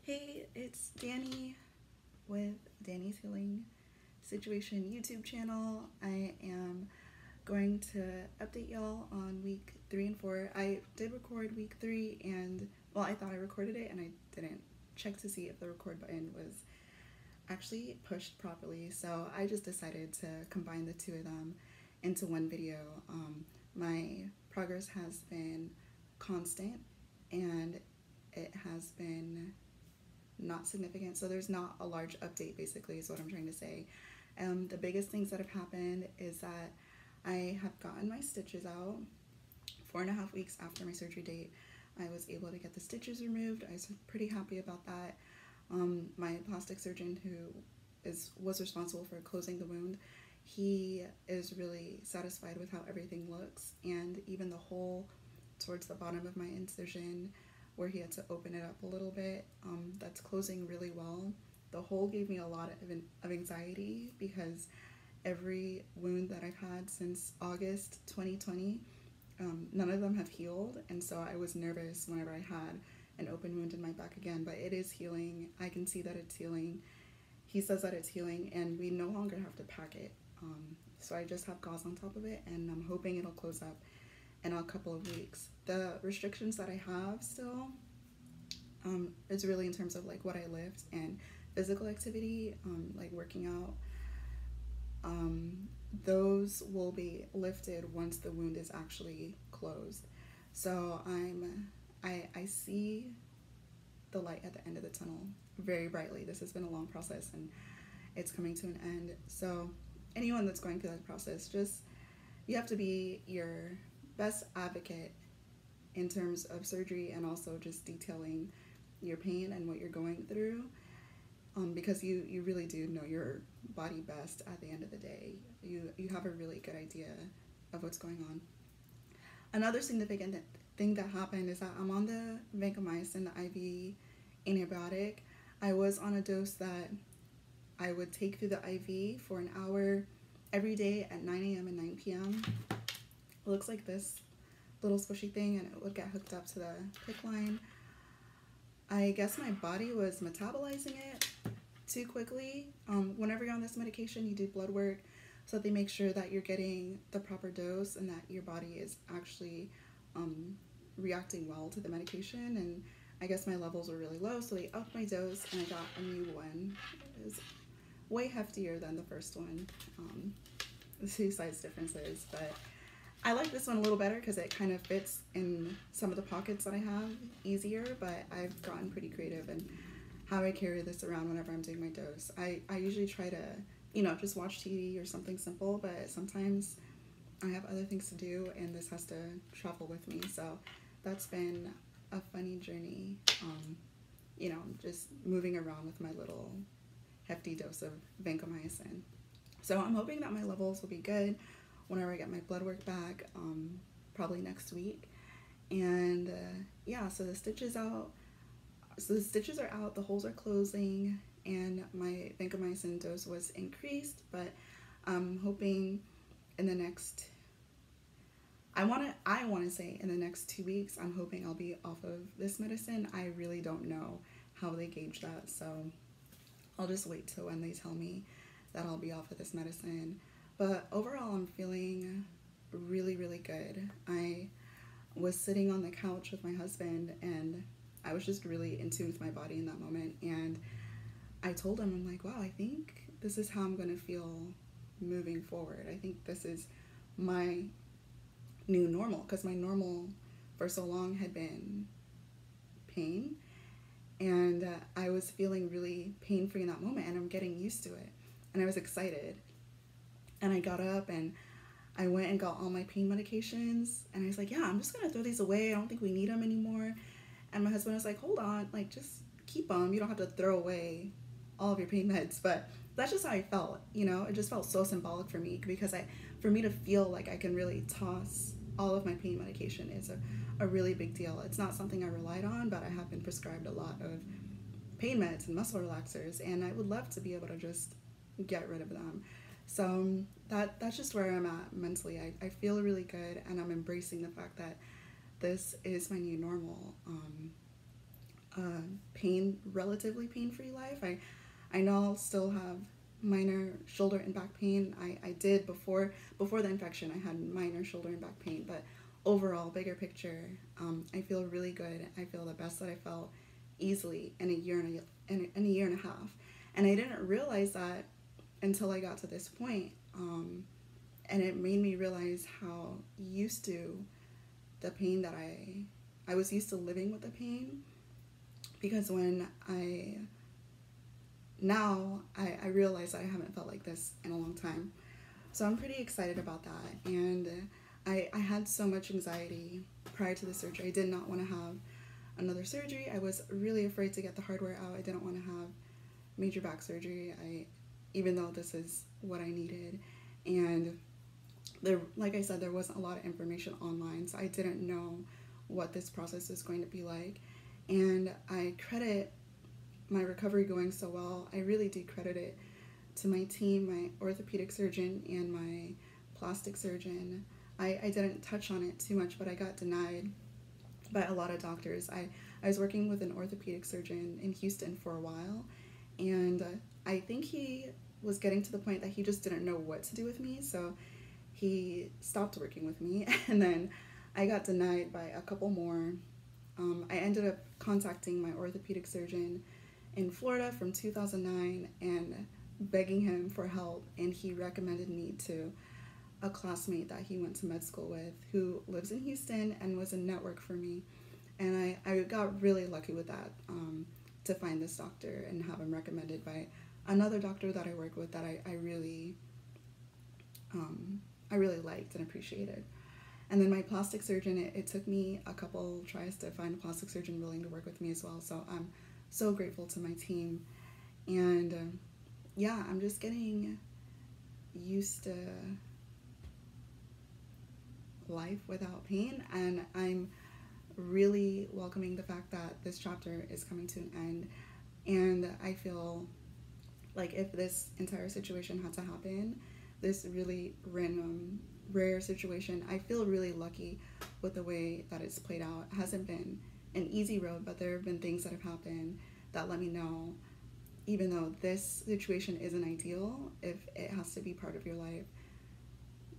Hey, it's Danny with Danny's Healing Situation YouTube channel. I am going to update y'all on week 3 and 4. I did record week 3 and, well, I thought I recorded it and I didn't check to see if the record button was actually pushed properly. So I just decided to combine the two of them into one video. My progress has been constant and it has been not significant, so there's not a large update basically is what I'm trying to say. The biggest things that have happened is that I have gotten my stitches out 4.5 weeks after my surgery date. I was able to get the stitches removed. I was pretty happy about that. My plastic surgeon who was responsible for closing the wound, he is really satisfied with how everything looks, and even the hole towards the bottom of my incision where he had to open it up a little bit, that's closing really well. The hole gave me a lot of anxiety because every wound that I've had since August 2020, none of them have healed, and so I was nervous whenever I had an open wound in my back again, but it is healing. I can see that it's healing. He says that it's healing, and we no longer have to pack it. So I just have gauze on top of it, and I'm hoping it'll close up in a couple of weeks. The restrictions that I have still is really in terms of like what I lift and physical activity, like working out. Those will be lifted once the wound is actually closed. So I see the light at the end of the tunnel very brightly. This has been a long process and it's coming to an end. So anyone that's going through that process, just you have to be your best advocate in terms of surgery and also just detailing your pain and what you're going through, because you really do know your body best at the end of the day. You have a really good idea of what's going on. Another significant thing that happened is that I'm on the vancomycin, the IV antibiotic. I was on a dose that I would take through the IV for an hour every day at 9 a.m. and 9 p.m. It looks like this little squishy thing, and it would get hooked up to the PICC line. I guess my body was metabolizing it too quickly. Whenever you're on this medication, you do blood work so that they make sure that you're getting the proper dose and that your body is actually reacting well to the medication. And I guess my levels were really low, so they upped my dose and I got a new one. It was way heftier than the first one. The 2 size differences, but I like this one a little better because it kind of fits in some of the pockets that I have easier, but I've gotten pretty creative in how I carry this around whenever I'm doing my dose. I usually try to, just watch TV or something simple, but sometimes I have other things to do and this has to travel with me, so that's been a funny journey, just moving around with my little hefty dose of vancomycin. So I'm hoping that my levels will be good whenever I get my blood work back, probably next week. And yeah, so the stitches out. So the stitches are out, the holes are closing, and my vancomycin dose was increased. But I'm hoping in the next, I want to say in the next 2 weeks, I'm hoping I'll be off of this medicine. I really don't know how they gauge that, so I'll just wait till when they tell me that I'll be off of this medicine. But overall, I'm feeling really, really good. I was sitting on the couch with my husband and I was just really in tune with my body in that moment. And I told him, I'm like, wow, I think this is how I'm going to feel moving forward. I think this is my new normal, because my normal for so long had been pain. And I was feeling really pain-free in that moment, and I'm getting used to it. And I was excited. And I got up and I went and got all my pain medications. And I was like, yeah, I'm just going to throw these away. I don't think we need them anymore. And my husband was like, hold on, like, just keep them. You don't have to throw away all of your pain meds. But that's just how I felt, It just felt so symbolic for me, because for me to feel like I can really toss all of my pain medication is a really big deal. It's not something I relied on, but I have been prescribed a lot of pain meds and muscle relaxers, and I would love to be able to just get rid of them. So that's just where I'm at mentally. I feel really good, and I'm embracing the fact that this is my new normal. relatively pain-free life. I know I'll still have minor shoulder and back pain. I did before the infection. I had minor shoulder and back pain, but overall, bigger picture, I feel really good. I feel the best that I felt easily in a year and a year and a half, and I didn't realize that until I got to this point. And it made me realize how used to the pain that I was used to living with the pain, because when I realize that I haven't felt like this in a long time. So I'm pretty excited about that. And I had so much anxiety prior to the surgery. I did not want to have another surgery. I was really afraid to get the hardware out. I didn't want to have major back surgery, even though this is what I needed. And like I said, there wasn't a lot of information online, so I didn't know what this process is going to be like. And I credit my recovery going so well. I really do credit it to my team, my orthopedic surgeon and my plastic surgeon. I didn't touch on it too much, but I got denied by a lot of doctors. I was working with an orthopedic surgeon in Houston for a while, and I think he was getting to the point that he just didn't know what to do with me, so he stopped working with me. And then I got denied by a couple more. I ended up contacting my orthopedic surgeon in Florida from 2009 and begging him for help, and he recommended me to a classmate that he went to med school with who lives in Houston and was a network for me. And I got really lucky with that, to find this doctor and have him recommended by another doctor that I work with that I really liked and appreciated. And then my plastic surgeon, it took me a couple tries to find a plastic surgeon willing to work with me as well. So I'm so grateful to my team. And yeah, I'm just getting used to life without pain. And I'm really welcoming the fact that this chapter is coming to an end. And I feel like if this entire situation had to happen, this really random, rare situation, I feel really lucky with the way that it's played out. It hasn't been an easy road, but there have been things that have happened that let me know, even though this situation isn't ideal, if it has to be part of your life,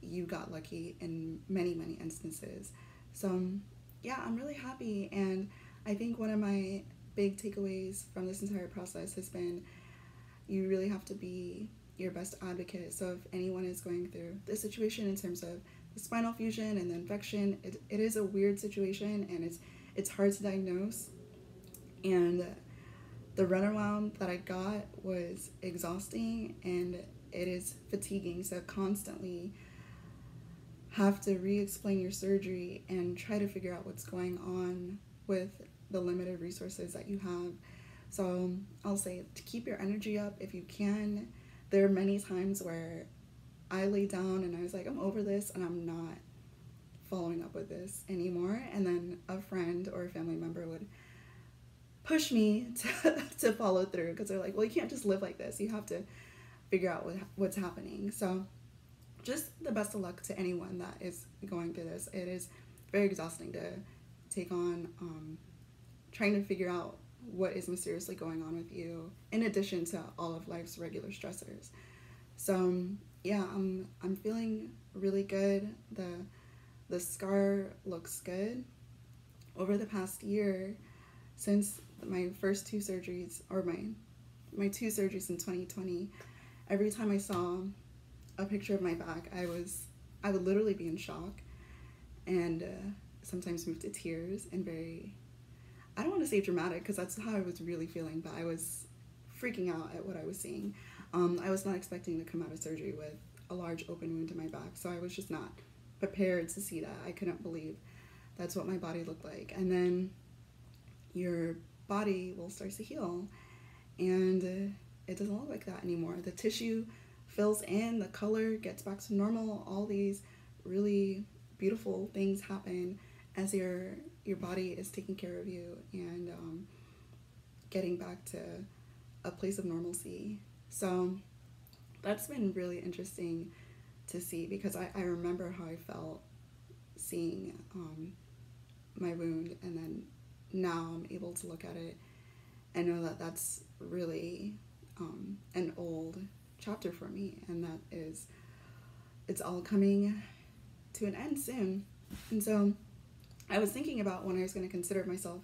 you got lucky in many, many instances. So yeah, I'm really happy. And I think one of my big takeaways from this entire process has been you really have to be your best advocate. So if anyone is going through this situation in terms of the spinal fusion and the infection, it is a weird situation, and it's hard to diagnose. And the runaround that I got was exhausting, and it is fatiguing. So constantly have to re-explain your surgery and try to figure out what's going on with the limited resources that you have. So I'll say to keep your energy up if you can. There are many times where I lay down and I was like, I'm over this and I'm not following up with this anymore. And then a friend or a family member would push me to follow through, because they're like, well, you can't just live like this. You have to figure out what's happening. So just the best of luck to anyone that is going through this. It is very exhausting to take on, trying to figure out what is mysteriously going on with you, in addition to all of life's regular stressors. So yeah, I'm feeling really good. The scar looks good. Over the past year, since my first two surgeries, or my two surgeries in 2020, every time I saw a picture of my back, I would literally be in shock, and sometimes move to tears, and I don't want to say dramatic, because that's how I was really feeling, but I was freaking out at what I was seeing. I was not expecting to come out of surgery with a large open wound in my back, so I was just not prepared to see that. I couldn't believe that's what my body looked like. And then your body will start to heal, and it doesn't look like that anymore. The tissue fills in, the color gets back to normal, all these really beautiful things happen as your body is taking care of you and getting back to a place of normalcy. So that's been really interesting to see, because I remember how I felt seeing my wound, and then now I'm able to look at it I know that that's really an old chapter for me, and that is, it's all coming to an end soon. And so I was thinking about when I was going to consider myself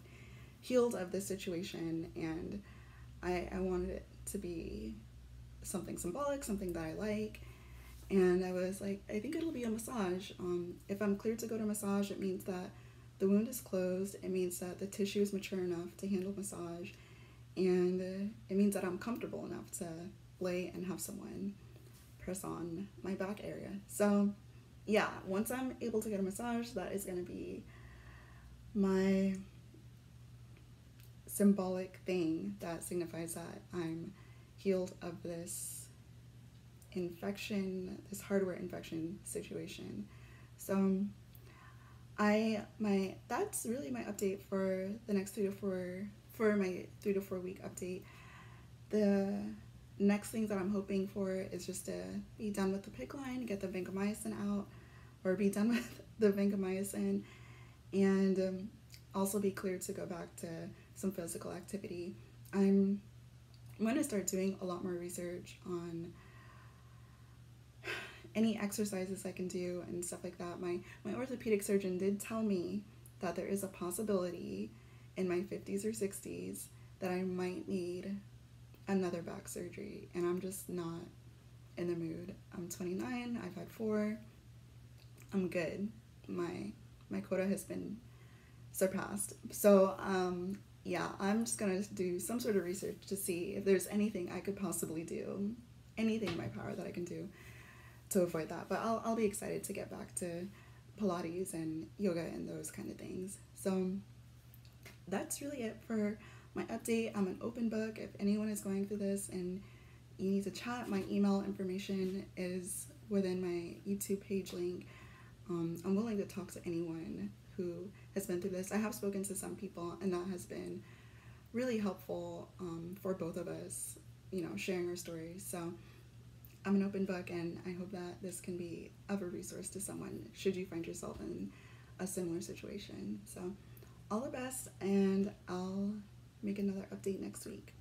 healed of this situation, and I wanted it to be something symbolic, something that I like. And I was like, I think it'll be a massage. If I'm cleared to go to massage, it means that the wound is closed. It means that the tissue is mature enough to handle massage. And it means that I'm comfortable enough to lay and have someone press on my back area. So yeah, once I'm able to get a massage, that is going to be my symbolic thing that signifies that I'm healed of this infection, this hardware infection situation. So that's really my update for the next 3 to 4 for my 3 to 4 week update. The next things that I'm hoping for is just to be done with the PICC line, get the vancomycin out, or be done with the vancomycin, and also be cleared to go back to some physical activity. I'm going to start doing a lot more research on any exercises I can do and stuff like that. My orthopedic surgeon did tell me that there is a possibility in my 50s or 60s that I might need another back surgery, and I'm just not in the mood. I'm 29, I've had 4, I'm good. My quota has been surpassed. So yeah, I'm just gonna do some sort of research to see if there's anything I could possibly do, anything in my power that I can do to avoid that. But I'll be excited to get back to Pilates and yoga and those kind of things. So that's really it for my update. I'm an open book. If anyone is going through this and you need to chat, my email information is within my YouTube page link. I'm willing to talk to anyone who has been through this. I have spoken to some people, and that has been really helpful for both of us, sharing our stories. So I'm an open book, and I hope that this can be of a resource to someone should you find yourself in a similar situation. So all the best, and I'll make another update next week.